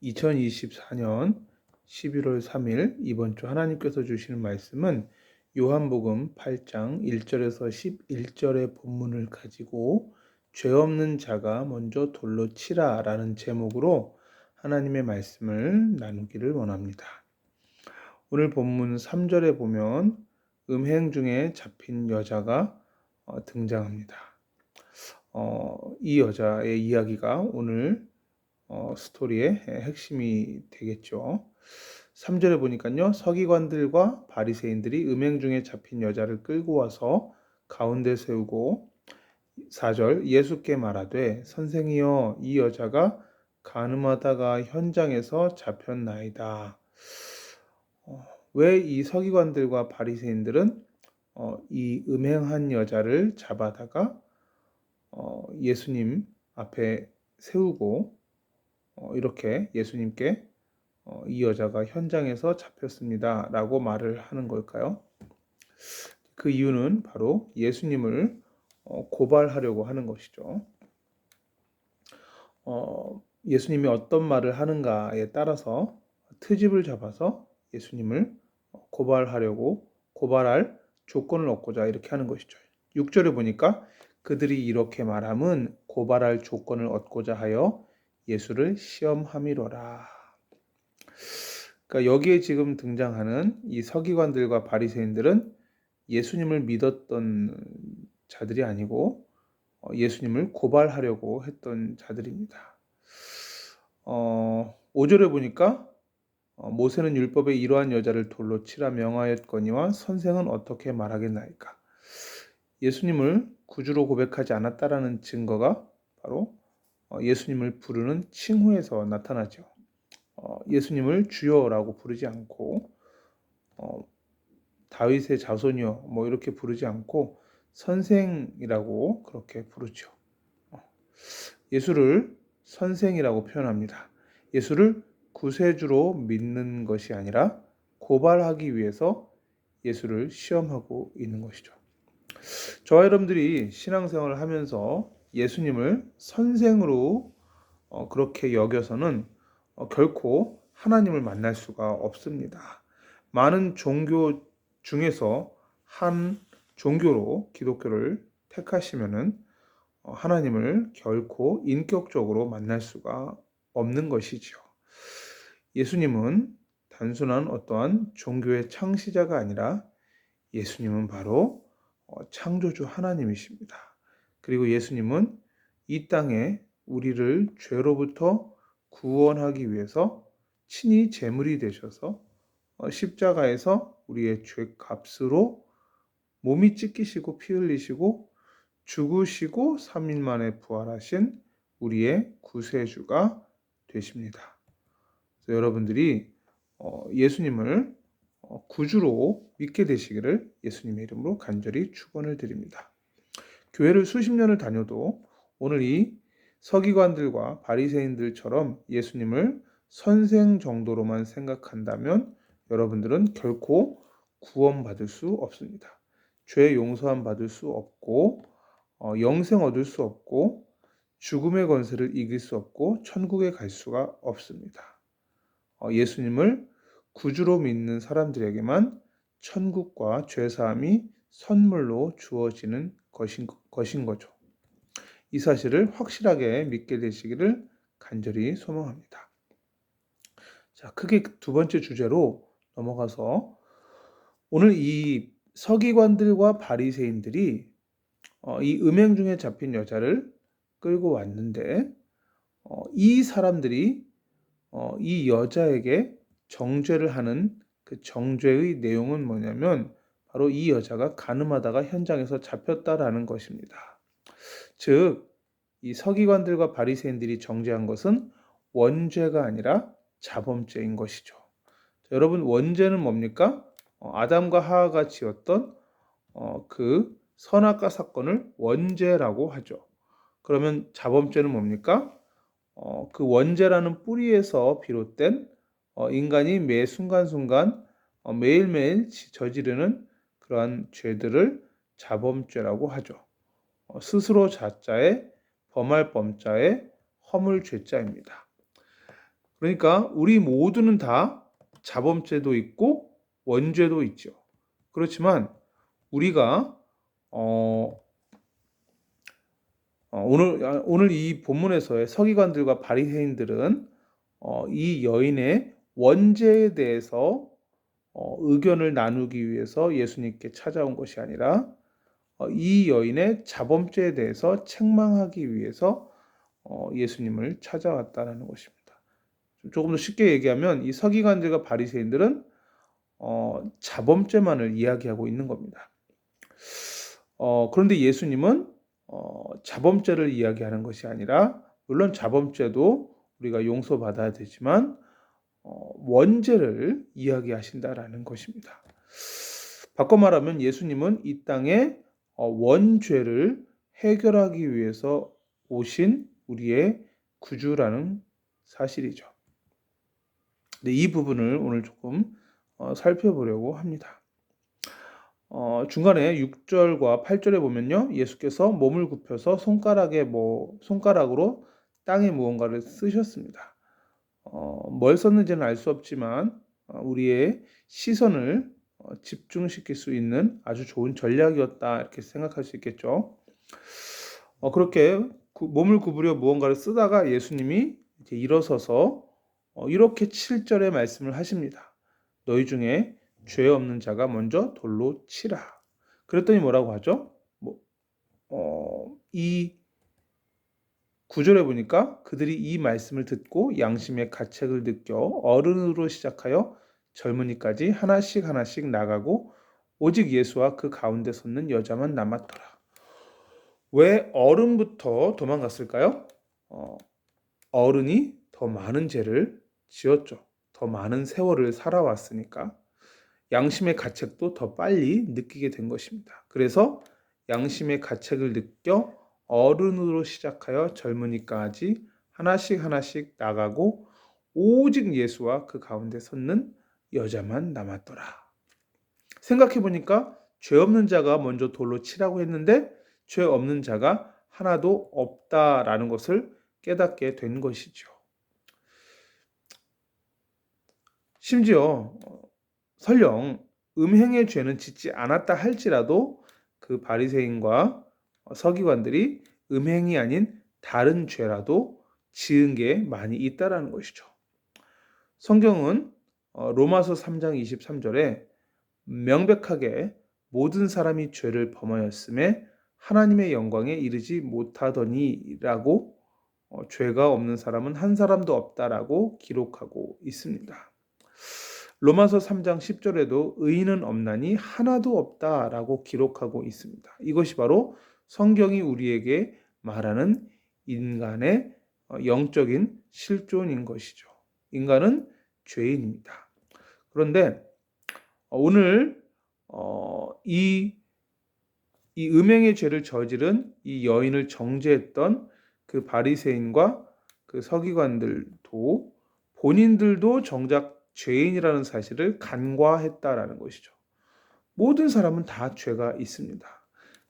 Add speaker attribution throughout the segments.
Speaker 1: 2024년 11월 3일 이번 주 하나님께서 주시는 말씀은 요한복음 8장 1절에서 11절의 본문을 가지고 죄 없는 자가 먼저 돌로 치라 라는 제목으로 하나님의 말씀을 나누기를 원합니다. 오늘 본문 3절에 보면 음행 중에 잡힌 여자가 등장합니다. 이 여자의 이야기가 오늘 스토리의 핵심이 되겠죠. 3절에 보니까요, 서기관들과 바리새인들이 음행 중에 잡힌 여자를 끌고 와서 가운데 세우고, 4절 예수께 말하되 선생이여 이 여자가 간음하다가 현장에서 잡혔나이다. 왜 이 서기관들과 바리새인들은 이 음행한 여자를 잡아다가 예수님 앞에 세우고 이렇게 예수님께 이 여자가 현장에서 잡혔습니다 라고 말을 하는 걸까요? 그 이유는 바로 예수님을 고발하려고 하는 것이죠. 예수님이 어떤 말을 하는가에 따라서 트집을 잡아서 예수님을 고발할 조건을 얻고자 이렇게 하는 것이죠. 6절에 보니까 그들이 이렇게 말함은 고발할 조건을 얻고자 하여 예수를 시험함이로라. 그러니까 여기에 지금 등장하는 이 서기관들과 바리새인들은 예수님을 믿었던 자들이 아니고 예수님을 고발하려고 했던 자들입니다. 5절에 보니까 모세는 율법에 이러한 여자를 돌로 치라 명하였거니와 선생은 어떻게 말하겠나이까. 예수님을 구주로 고백하지 않았다라는 증거가 바로 예수님을 부르는 칭호에서 나타나죠. 예수님을 주여라고 부르지 않고 다윗의 자손이여 이렇게 부르지 않고 선생이라고 그렇게 부르죠. 예수를 선생이라고 표현합니다. 예수를 구세주로 믿는 것이 아니라 고발하기 위해서 예수를 시험하고 있는 것이죠. 저와 여러분들이 신앙생활을 하면서 예수님을 선생으로 그렇게 여겨서는 결코 하나님을 만날 수가 없습니다. 많은 종교 중에서 한 종교로 기독교를 택하시면은 하나님을 결코 인격적으로 만날 수가 없는 것이지요. 예수님은 단순한 어떠한 종교의 창시자가 아니라 예수님은 바로 창조주 하나님이십니다. 그리고 예수님은 이 땅에 우리를 죄로부터 구원하기 위해서 친히 제물이 되셔서 십자가에서 우리의 죄값으로 몸이 찢기시고 피 흘리시고 죽으시고 3일 만에 부활하신 우리의 구세주가 되십니다. 그래서 여러분들이 예수님을 구주로 믿게 되시기를 예수님의 이름으로 간절히 축원을 드립니다. 교회를 수십 년을 다녀도 오늘 이 서기관들과 바리새인들처럼 예수님을 선생 정도로만 생각한다면 여러분들은 결코 구원받을 수 없습니다. 죄 용서함 받을 수 없고 영생 얻을 수 없고 죽음의 권세를 이길 수 없고 천국에 갈 수가 없습니다. 예수님을 구주로 믿는 사람들에게만 천국과 죄사함이 선물로 주어지는 것인 거죠. 이 사실을 확실하게 믿게 되시기를 간절히 소망합니다. 자, 크게 두 번째 주제로 넘어가서 오늘 이 서기관들과 바리새인들이 이 음행 중에 잡힌 여자를 끌고 왔는데 이 사람들이 이 여자에게 정죄를 하는 그 정죄의 내용은 뭐냐면 바로 이 여자가 간음하다가 현장에서 잡혔다라는 것입니다. 즉, 이 서기관들과 바리새인들이 정죄한 것은 원죄가 아니라 자범죄인 것이죠. 자, 여러분, 원죄는 뭡니까? 아담과 하와가 지었던 그 선악과 사건을 원죄라고 하죠. 그러면 자범죄는 뭡니까? 그 원죄라는 뿌리에서 비롯된 인간이 매 순간순간 매일매일 저지르는 그러한 죄들을 자범죄라고 하죠. 스스로 자자에 범할 범자에 허물 죄자입니다. 그러니까 우리 모두는 다 자범죄도 있고 원죄도 있죠. 그렇지만 우리가 오늘 이 본문에서의 서기관들과 바리새인들은 이 여인의 원죄에 대해서 의견을 나누기 위해서 예수님께 찾아온 것이 아니라 이 여인의 자범죄에 대해서 책망하기 위해서 예수님을 찾아왔다는 것입니다. 조금 더 쉽게 얘기하면 이 서기관들과 바리새인들은 자범죄만을 이야기하고 있는 겁니다. 그런데 예수님은 자범죄를 이야기하는 것이 아니라, 물론 자범죄도 우리가 용서받아야 되지만 원죄를 이야기하신다라는 것입니다. 바꿔 말하면 예수님은 이 땅에 원죄를 해결하기 위해서 오신 우리의 구주라는 사실이죠. 이 부분을 오늘 조금 살펴보려고 합니다. 중간에 6절과 8절에 보면요, 예수께서 몸을 굽혀서 손가락으로 땅에 무언가를 쓰셨습니다. 뭘 썼는지는 알 수 없지만 우리의 시선을 집중시킬 수 있는 아주 좋은 전략이었다, 이렇게 생각할 수 있겠죠. 그렇게 몸을 구부려 무언가를 쓰다가 예수님이 이제 일어서서 이렇게 7절의 말씀을 하십니다. 너희 중에 죄 없는 자가 먼저 돌로 치라. 그랬더니 뭐라고 하죠? 이 9절에 보니까 그들이 이 말씀을 듣고 양심의 가책을 느껴 어른으로 시작하여 젊은이까지 하나씩 하나씩 나가고 오직 예수와 그 가운데 섰는 여자만 남았더라. 왜 어른부터 도망갔을까요? 어른이 더 많은 죄를 지었죠. 더 많은 세월을 살아왔으니까 양심의 가책도 더 빨리 느끼게 된 것입니다. 그래서 양심의 가책을 느껴 어른으로 시작하여 젊은이까지 하나씩 하나씩 나가고 오직 예수와 그 가운데 섰는 여자만 남았더라. 생각해 보니까 죄 없는 자가 먼저 돌로 치라고 했는데 죄 없는 자가 하나도 없다라는 것을 깨닫게 된 것이죠. 심지어 설령 음행의 죄는 짓지 않았다 할지라도 그 바리새인과 서기관들이 음행이 아닌 다른 죄라도 지은 게 많이 있다라는 것이죠. 성경은 로마서 3장 23절에 명백하게 모든 사람이 죄를 범하였음에 하나님의 영광에 이르지 못하더니라고 죄가 없는 사람은 한 사람도 없다라고 기록하고 있습니다. 로마서 3장 10절에도 의인은 없나니 하나도 없다라고 기록하고 있습니다. 이것이 바로 성경이 우리에게 말하는 인간의 영적인 실존인 것이죠. 인간은 죄인입니다. 그런데 오늘 이 음행의 죄를 저지른 이 여인을 정죄했던 그 바리새인과 그 서기관들도 본인들도 정작 죄인이라는 사실을 간과했다라는 것이죠. 모든 사람은 다 죄가 있습니다.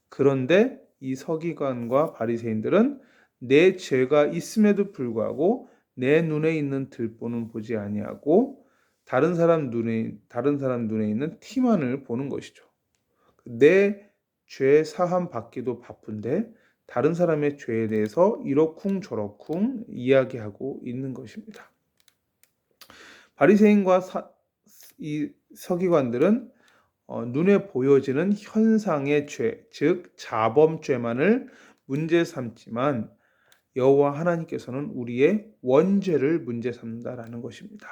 Speaker 1: 그런데 이 서기관과 바리새인들은 내 죄가 있음에도 불구하고 내 눈에 있는 들보는 보지 아니하고 다른 사람 눈에 있는 티만을 보는 것이죠. 내 죄 사함 받기도 바쁜데 다른 사람의 죄에 대해서 이러쿵저러쿵 이야기하고 있는 것입니다. 바리새인과 이 서기관들은 눈에 보여지는 현상의 죄, 즉 자범죄만을 문제 삼지만 여호와 하나님께서는 우리의 원죄를 문제 삼는다라는 것입니다.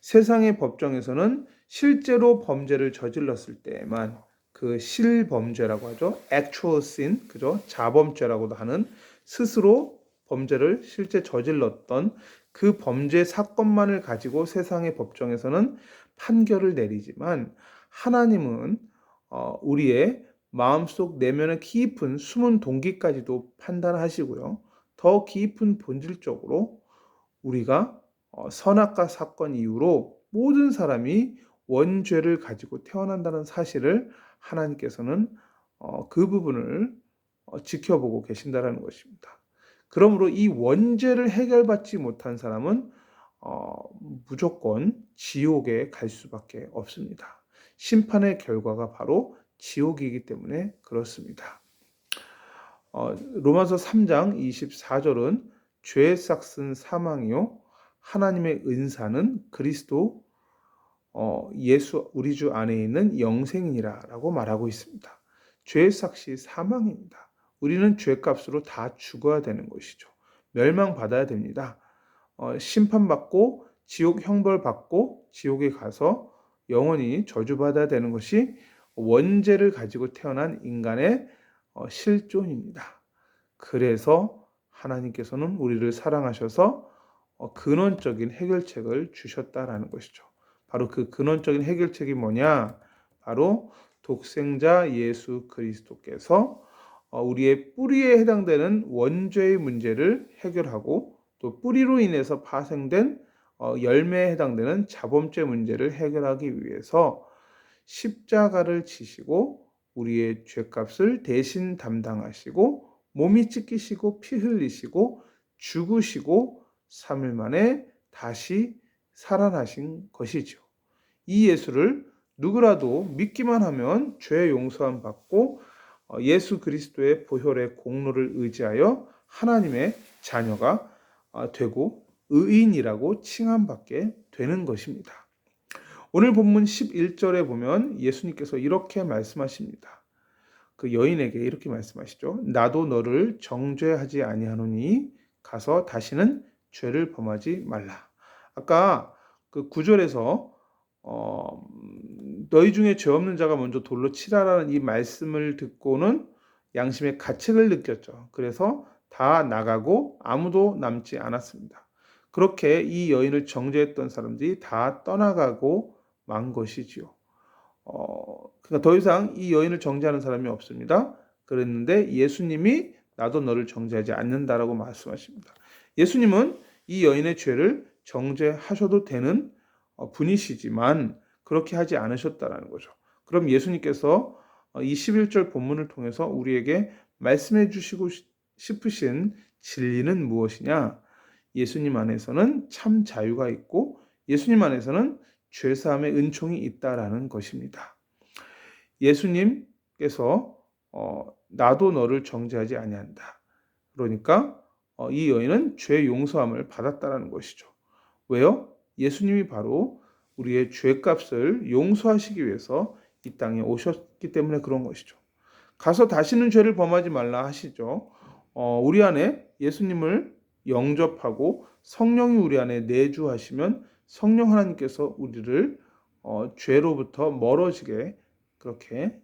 Speaker 1: 세상의 법정에서는 실제로 범죄를 저질렀을 때에만 그 실범죄라고 하죠. actual sin, 그죠? 자범죄라고도 하는 스스로 범죄를 실제 저질렀던 그 범죄 사건만을 가지고 세상의 법정에서는 판결을 내리지만 하나님은 우리의 마음속 내면의 깊은 숨은 동기까지도 판단하시고요. 더 깊은 본질적으로 우리가 선악과 사건 이후로 모든 사람이 원죄를 가지고 태어난다는 사실을 하나님께서는 그 부분을 지켜보고 계신다는 것입니다. 그러므로 이 원죄를 해결받지 못한 사람은 무조건 지옥에 갈 수밖에 없습니다. 심판의 결과가 바로 지옥이기 때문에 그렇습니다. 로마서 3장 24절은 죄의 삭은 사망이요 하나님의 은사는 그리스도 예수 우리 주 안에 있는 영생이라고 말하고 있습니다. 죄의 삭이 사망입니다. 우리는 죄값으로 다 죽어야 되는 것이죠. 멸망받아야 됩니다. 심판받고 지옥 형벌받고 지옥에 가서 영원히 저주받아야 되는 것이 원죄를 가지고 태어난 인간의 실존입니다. 그래서 하나님께서는 우리를 사랑하셔서 근원적인 해결책을 주셨다라는 것이죠. 바로 그 근원적인 해결책이 뭐냐? 바로 독생자 예수 그리스도께서 우리의 뿌리에 해당되는 원죄의 문제를 해결하고 또 뿌리로 인해서 파생된 열매에 해당되는 자범죄 문제를 해결하기 위해서 십자가를 지시고 우리의 죄값을 대신 담당하시고 몸이 찢기시고 피 흘리시고 죽으시고 3일 만에 다시 살아나신 것이죠. 이 예수를 누구라도 믿기만 하면 죄 용서함 받고 예수 그리스도의 보혈의 공로를 의지하여 하나님의 자녀가 되고 의인이라고 칭함받게 되는 것입니다. 오늘 본문 11절에 보면 예수님께서 이렇게 말씀하십니다. 그 여인에게 이렇게 말씀하시죠. 나도 너를 정죄하지 아니하노니 가서 다시는 죄를 범하지 말라. 아까 그 9절에서 너희 중에 죄 없는 자가 먼저 돌로 치라라는 이 말씀을 듣고는 양심의 가책을 느꼈죠. 그래서 다 나가고 아무도 남지 않았습니다. 그렇게 이 여인을 정죄했던 사람들이 다 떠나가고 만 것이지요. 그러니까 더 이상 이 여인을 정죄하는 사람이 없습니다. 그랬는데 예수님이 나도 너를 정죄하지 않는다라고 말씀하십니다. 예수님은 이 여인의 죄를 정죄하셔도 되는 분이시지만 그렇게 하지 않으셨다라는 거죠. 그럼 예수님께서 이 11절 본문을 통해서 우리에게 말씀해 주시고 싶으신 진리는 무엇이냐? 예수님 안에서는 참 자유가 있고 예수님 안에서는 죄사함의 은총이 있다라는 것입니다. 예수님께서 나도 너를 정죄하지 아니한다. 그러니까 이 여인은 죄 용서함을 받았다라는 것이죠. 왜요? 예수님이 바로 우리의 죄값을 용서하시기 위해서 이 땅에 오셨기 때문에 그런 것이죠. 가서 다시는 죄를 범하지 말라 하시죠. 우리 안에 예수님을 영접하고 성령이 우리 안에 내주하시면 성령 하나님께서 우리를 죄로부터 멀어지게 그렇게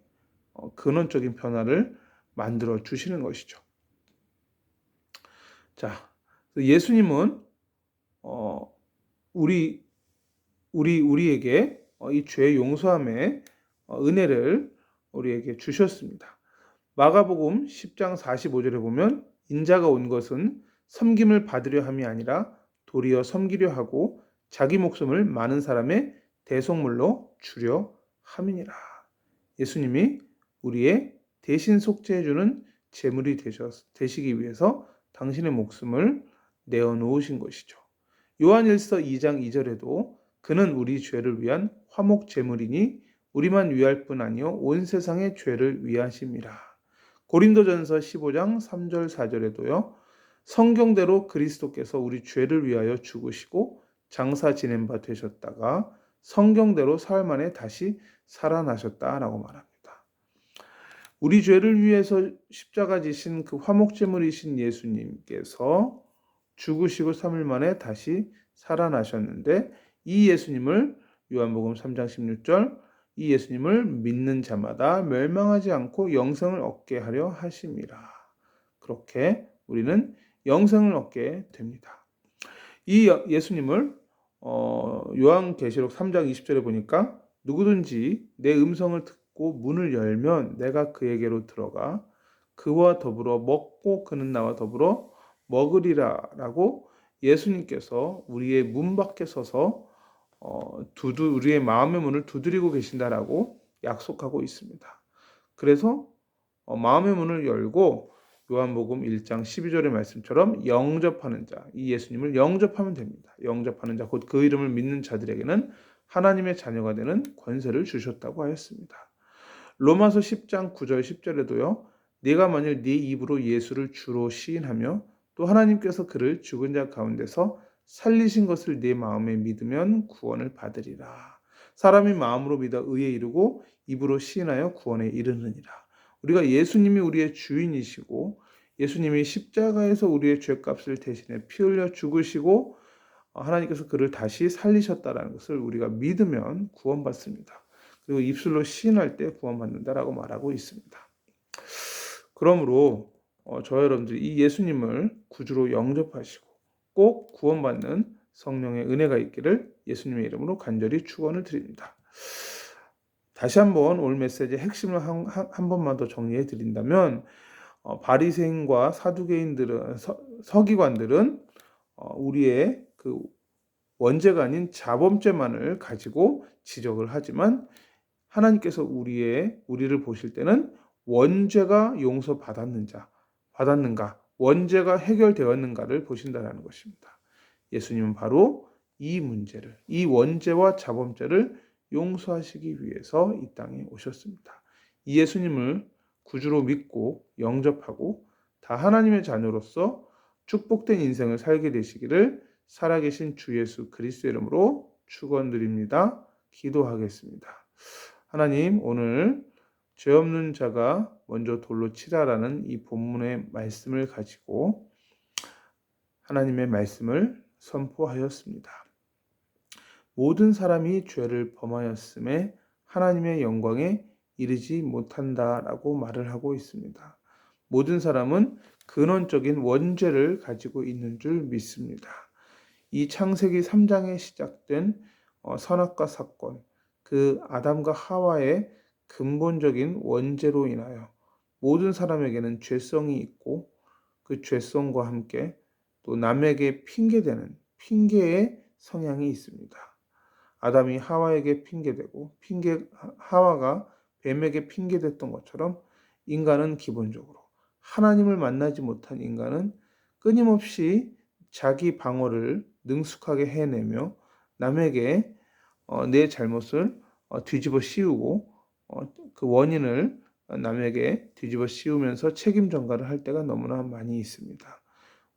Speaker 1: 근원적인 변화를 만들어 주시는 것이죠. 자, 예수님은 우리에게 이 죄 용서함의 은혜를 우리에게 주셨습니다. 마가복음 10장 45절에 보면 인자가 온 것은 섬김을 받으려 함이 아니라 도리어 섬기려 하고 자기 목숨을 많은 사람의 대속물로 주려 함이니라. 예수님이 우리의 대신 속죄해주는 제물이 되시기 위해서 당신의 목숨을 내어놓으신 것이죠. 요한일서 2장 2절에도 그는 우리 죄를 위한 화목 제물이니 우리만 위할 뿐 아니요 온 세상의 죄를 위하심이라. 고린도전서 15장 3절 4절에도요. 성경대로 그리스도께서 우리 죄를 위하여 죽으시고 장사 지낸 바 되셨다가 성경대로 사흘 만에 다시 살아나셨다라고 말합니다. 우리 죄를 위해서 십자가 지신 그 화목제물이신 예수님께서 죽으시고 3일 만에 다시 살아나셨는데 이 예수님을 요한복음 3장 16절 이 예수님을 믿는 자마다 멸망하지 않고 영생을 얻게 하려 하심이라. 그렇게 우리는 영생을 얻게 됩니다. 이 예수님을 요한계시록 3장 20절에 보니까 누구든지 내 음성을 듣고 문을 열면 내가 그에게로 들어가 그와 더불어 먹고 그는 나와 더불어 먹으리라 라고 예수님께서 우리의 문 밖에 서서 우리의 마음의 문을 두드리고 계신다라고 약속하고 있습니다. 그래서 마음의 문을 열고 요한복음 1장 12절의 말씀처럼 영접하는 자, 이 예수님을 영접하면 됩니다. 영접하는 자, 곧 그 이름을 믿는 자들에게는 하나님의 자녀가 되는 권세를 주셨다고 하였습니다. 로마서 10장 9절 10절에도요. 네가 만일 네 입으로 예수를 주로 시인하며 또 하나님께서 그를 죽은 자 가운데서 살리신 것을 네 마음에 믿으면 구원을 받으리라. 사람이 마음으로 믿어 의에 이르고 입으로 시인하여 구원에 이르느니라. 우리가 예수님이 우리의 주인이시고 예수님이 십자가에서 우리의 죄값을 대신해 피 흘려 죽으시고 하나님께서 그를 다시 살리셨다라는 것을 우리가 믿으면 구원받습니다. 그리고 입술로 시인할 때 구원받는다라고 말하고 있습니다. 그러므로 저와 여러분들이 이 예수님을 구주로 영접하시고 꼭 구원받는 성령의 은혜가 있기를 예수님의 이름으로 간절히 축원을 드립니다. 다시 한번 오늘 메시지의 핵심을 한 번만 더 정리해 드린다면 바리새인과 사두개인들은 서기관들은 우리의 그 원죄가 아닌 자범죄만을 가지고 지적을 하지만 하나님께서 우리를 보실 때는 원죄가 받았는가, 원죄가 해결되었는가를 보신다는 것입니다. 예수님은 바로 이 문제를, 이 원죄와 자범죄를 용서하시기 위해서 이 땅에 오셨습니다. 이 예수님을 구주로 믿고 영접하고 다 하나님의 자녀로서 축복된 인생을 살게 되시기를 살아계신 주 예수 그리스도의 이름으로 축원드립니다. 기도하겠습니다. 하나님, 오늘 죄 없는 자가 먼저 돌로 치라라는 이 본문의 말씀을 가지고 하나님의 말씀을 선포하였습니다. 모든 사람이 죄를 범하였음에 하나님의 영광에 이르지 못한다라고 말을 하고 있습니다. 모든 사람은 근원적인 원죄를 가지고 있는 줄 믿습니다. 이 창세기 3장에 시작된 선악과 사건, 그 아담과 하와의 근본적인 원죄로 인하여 모든 사람에게는 죄성이 있고 그 죄성과 함께 또 남에게 핑계대는 핑계의 성향이 있습니다. 아담이 하와에게 핑계대고 하와가 뱀에게 핑계댔던 것처럼 인간은 기본적으로 하나님을 만나지 못한 인간은 끊임없이 자기 방어를 능숙하게 해내며 남에게 내 잘못을 뒤집어 씌우고 그 원인을 남에게 뒤집어 씌우면서 책임 전가를 할 때가 너무나 많이 있습니다.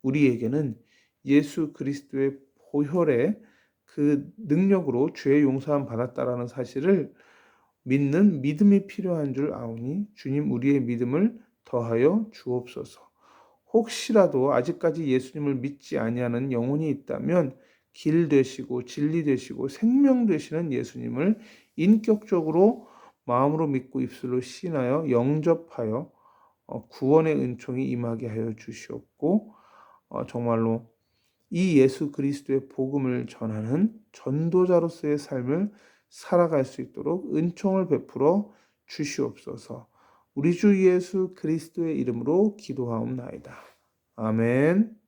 Speaker 1: 우리에게는 예수 그리스도의 보혈의 그 능력으로 죄의 용서함 받았다라는 사실을 믿는 믿음이 필요한 줄 아오니 주님 우리의 믿음을 더하여 주옵소서. 혹시라도 아직까지 예수님을 믿지 아니하는 영혼이 있다면 길 되시고 진리 되시고 생명 되시는 예수님을 인격적으로 마음으로 믿고 입술로 시인하여 영접하여 구원의 은총이 임하게 하여 주시옵고 정말로 이 예수 그리스도의 복음을 전하는 전도자로서의 삶을 살아갈 수 있도록 은총을 베풀어 주시옵소서. 우리 주 예수 그리스도의 이름으로 기도하옵나이다. 아멘.